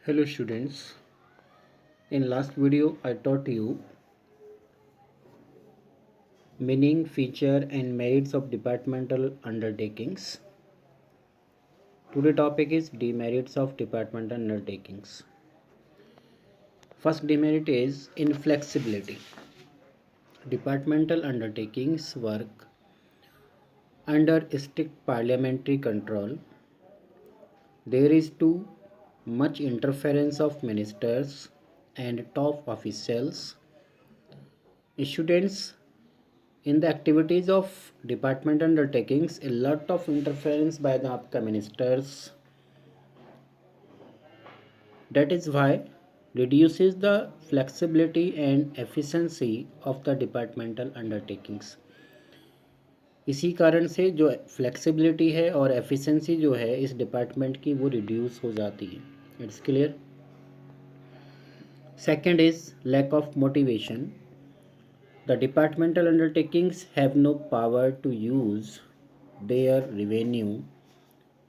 Hello students, in last video I taught you meaning, feature and merits of departmental undertakings. Today topic is demerits of departmental undertakings. First demerit is inflexibility. Departmental undertakings work under strict parliamentary control. There is too much interference of ministers and top officials. Students, in the activities of department undertakings, a lot of interference by the आपका ministers. That is why reduces the flexibility and efficiency of the departmental undertakings. इसी कारण से जो flexibility है और efficiency जो है इस डिपार्टमेंट की वो रिड्यूस हो जाती है. It's clear. Second is lack of motivation. The departmental undertakings have no power to use their revenue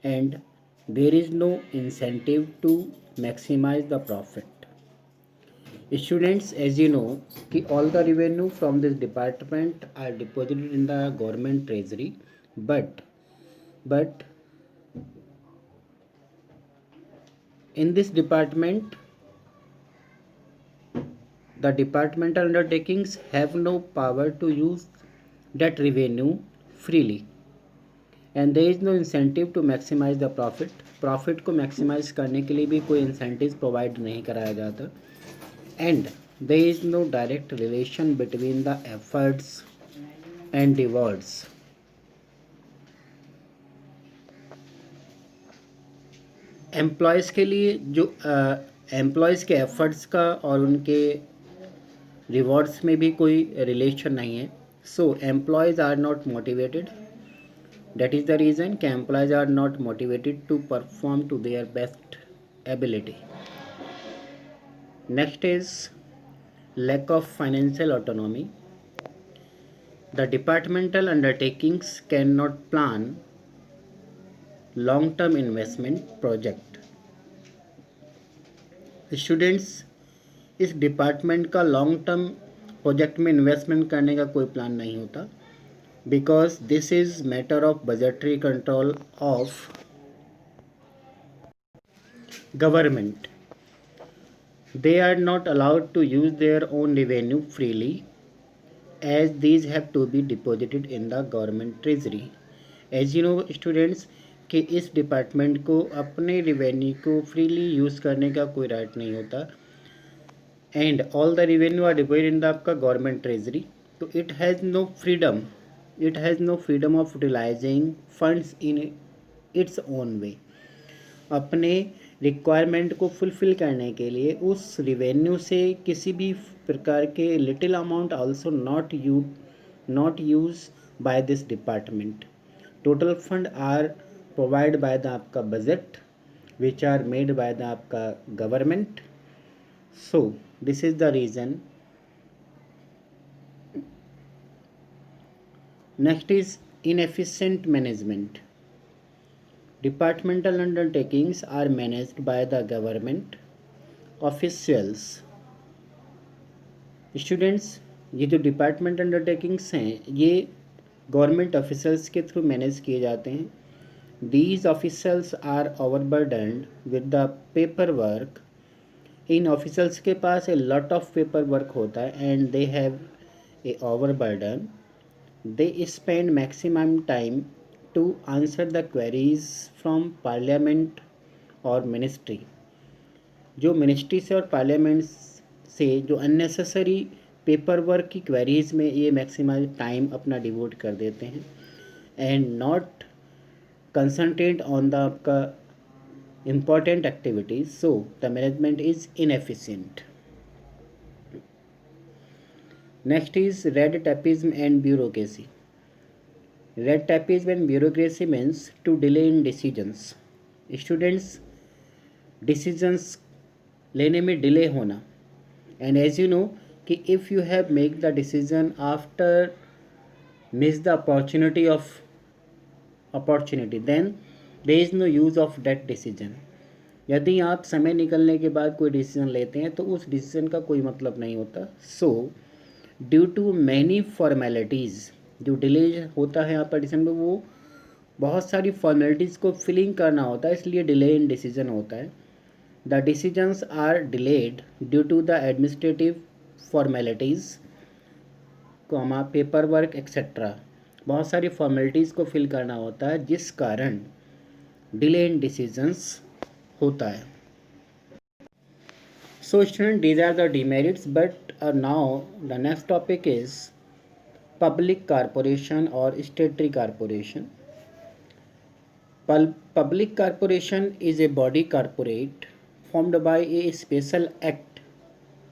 and there is no incentive to maximize the profit. Students, as you know, all the revenue from this department are deposited in the government treasury, but in this department the departmental undertakings have no power to use that revenue freely and there is no incentive to maximize the profit. Profit को maximise करने के लिए भी कोई incentive provide नहीं कराया जाता and there is no direct relation between the efforts and rewards. Employees के लिए जो एम्प्लॉयज़ के एफर्ट्स का और उनके रिवॉर्ड्स में भी कोई रिलेशन नहीं है. So employees are not motivated. That is the reason कि employees are not motivated to perform to their best ability. Next is lack of financial autonomy. The departmental undertakings cannot plan long-term investment project. Students, इस department का long term project में investment करने का कोई plan नहीं होता because this is matter of budgetary control of government. They are not allowed to use their own revenue freely as these have to be deposited in the government treasury. As you know students कि इस department को अपने revenue को freely use करने का कोई right नहीं होता and all the revenue are deposited in the आपका गवर्नमेंट ट्रेजरी. तो it has no freedom of utilising funds in its own way. अपने रिक्वायरमेंट को फुलफ़िल करने के लिए उस रिवेन्यू से किसी भी प्रकार के little amount also not use by this department. Total fund are provide by the आपका budget which are made by the आपका government. So this is the reason. Next is inefficient management. Departmental undertakings are managed by the government officials. Students, ये जो department undertakings हैं ये government officers के through manage किए जाते हैं. These officials are overburdened with the paperwork. In officers के पास a lot of paperwork होता है and they have a overburden. They spend maximum time to answer the queries from parliament और ministry. जो ministry से और पार्लियामेंट से जो unnecessary paper work की क्वेरीज में ये मैक्सिमम टाइम अपना डिवोट कर देते हैं and not concentrate on the आपका important activities. So the management is inefficient. Next is red tapeism and bureaucracy. Red tapeism and bureaucracy means to delay in decisions. Students, decisions लेने में delay होना. And as you know कि if you have make the decision after miss the opportunity then there is no use of that decision. यदि आप समय निकलने के बाद कोई डिसीजन लेते हैं तो उस डिसीजन का कोई मतलब नहीं होता। So due to many formalities, जो डिले होता है यहाँ पर डिसीजन में, वो बहुत सारी फॉर्मेलिटीज़ को फिलिंग करना होता है, इसलिए डिले इन डिसीजन होता है। The decisions are delayed due to the administrative formalities, comma paperwork etcetera, बहुत सारी फॉर्मेलिटीज़ को फिल करना होता है जिस कारण डिले इन डिसीजंस होता है। So student, these are the demerits, but now the next topic is public corporation or statutory corporation. Public corporation is a body corporate formed by a special act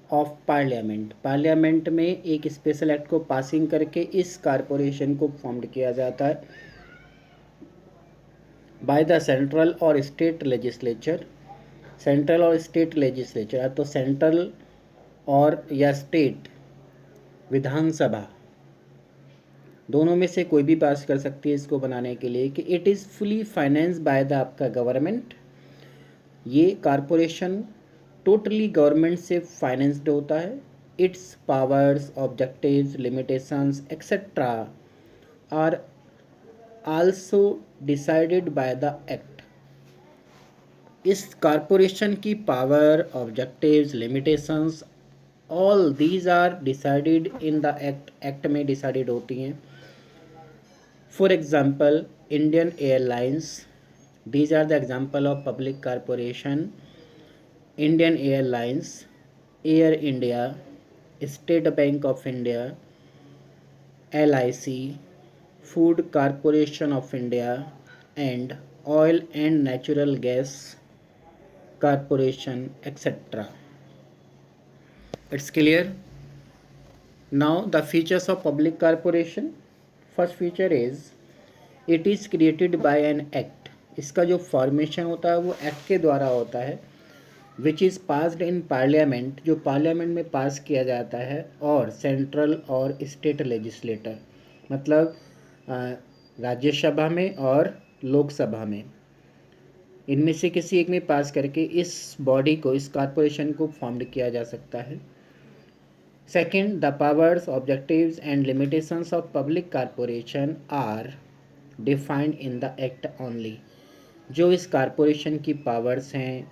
of parliament. Parliament में एक special act को passing करके इस corporation को formed किया जाता है by the central और स्टेट लेजिस्लेचर। सेंट्रल और स्टेट लेजिस्लेचर, तो सेंट्रल और या स्टेट विधानसभा दोनों में से कोई भी पास कर सकती है इसको बनाने के लिए, कि it is fully finance by the आपका गवर्नमेंट। ये कारपोरेशन टोटली गवर्नमेंट से फाइनेंस्ड होता है। Its powers, objectives, limitations etcetera are also decided by the act. इस कारपोरेशन की power, objectives, limitations, all these are decided in the act, act में decided होती हैं। For example Indian Airlines, these are the example of public corporation: Indian Airlines, Air India, State Bank of India, LIC, Food Corporation of India, and Oil and Natural Gas Corporation, etc. It's clear? Now the features of public corporation. First feature is it is created by an act. इसका जो formation होता है वो act के द्वारा होता है, which is passed in parliament, जो पार्लियामेंट में पास किया जाता है, और सेंट्रल और स्टेट लेजिस्लेटर, मतलब राज्यसभा में और लोकसभा में, इनमें से किसी एक में पास करके इस बॉडी को, इस कॉर्पोरेशन को फॉर्म्ड किया जा सकता है। Second, the powers, objectives and limitations of public corporation are defined in the act only. जो इस कॉर्पोरेशन की पावर्स हैं,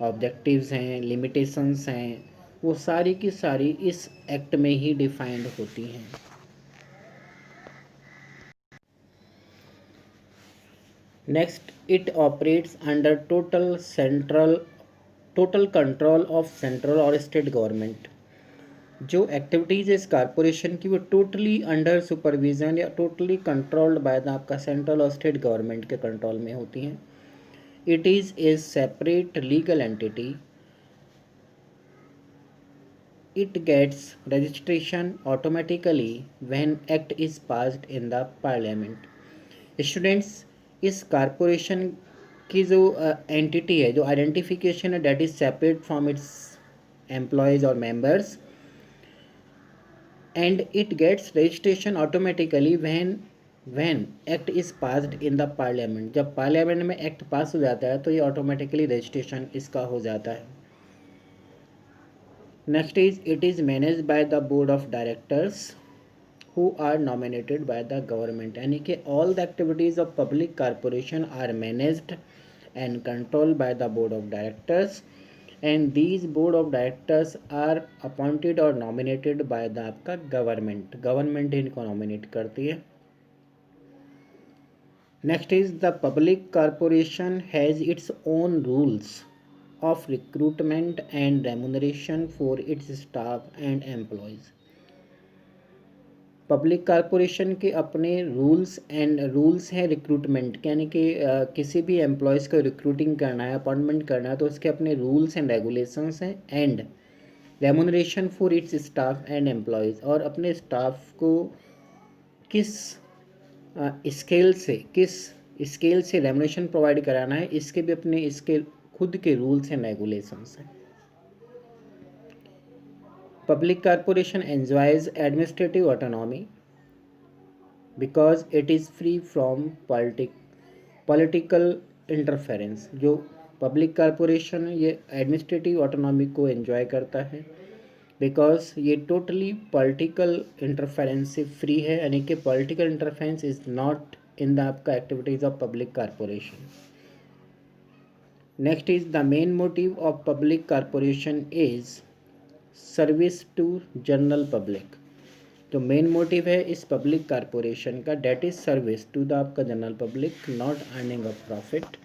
ऑब्जेक्टिव्स हैं, लिमिटेशंस हैं, वो सारी की सारी इस एक्ट में ही डिफाइंड होती हैं। Next, it operates under total control of central और स्टेट गवर्नमेंट। जो एक्टिविटीज़ इस कॉर्पोरेशन की वो टोटली अंडर सुपरविज़न या टोटली कंट्रोल्ड बाय द आपका सेंट्रल और स्टेट गवर्नमेंट के कंट्रोल में होती हैं। It is a separate legal entity. It gets registration automatically when act is passed in the parliament. Students, इस कारपोरेशन की जो एंटिटी है, जो आइडेंटिफिकेशन है, that is separate from its employees और members, and it gets registration automatically when act is passed in the parliament. जब parliament में act pass हो जाता है तो ये ऑटोमेटिकली रजिस्ट्रेशन इसका हो जाता है। Next is it is manage by the board of directors who are nominated by the government, यानी कि all the activities of public corporation are managed and controlled by the board of directors, and these board of directors are appointed or nominated by the आपका government इनको nominate करती है। Next is the public corporation has its own rules of recruitment and remuneration for its staff and employees. Public corporation के अपने rules हैं recruitment के, यानी कि किसी भी एम्प्लॉयज़ को रिक्रूटिंग करना है, अपॉइंटमेंट करना है, तो उसके अपने रूल्स एंड रेगुलेशंस हैं। And remuneration for its staff and employees, और अपने स्टाफ को किस स्केल से रेमुनरेशन प्रोवाइड कराना है, इसके भी अपने इसके खुद के रूल्स एंड रेगुलेशंस हैं। Public corporation enjoys administrative autonomy because it is free from political interference। जो पब्लिक कॉरपोरेशन ये एडमिनिस्ट्रेटिव ऑटोनॉमी को एंजॉय करता है बिकॉज ये टोटली पॉलिटिकल इंटरफेरेंस से फ्री है, यानी कि political interference is not in the आपका activities of public corporation. Next is the main motive of public corporation is service to general public. तो मेन मोटिव है इस पब्लिक कॉरपोरेशन का, that is service to the आपका general public, not earning of profit.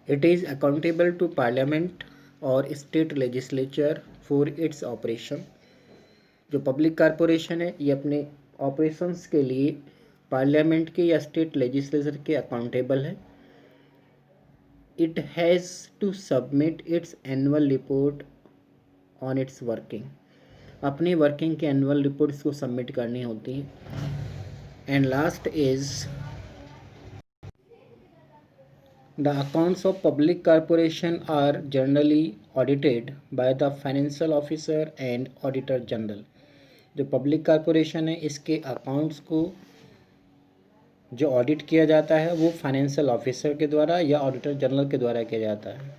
It is accountable to parliament और state legislature for its operation. जो public corporation है ये अपने ऑपरेशंस के लिए पार्लियामेंट के या स्टेट लेजिस्लेचर के अकाउंटेबल है। It has to submit its annual report on its working. अपनी वर्किंग के एनुअल रिपोर्ट्स को सबमिट करनी होती है। And last is the accounts of public corporation are generally audited by the financial officer and auditor general. जो public corporation है इसके accounts को जो ऑडिट किया जाता है वो फाइनेंशियल ऑफिसर के द्वारा या ऑडिटर जनरल के द्वारा किया जाता है।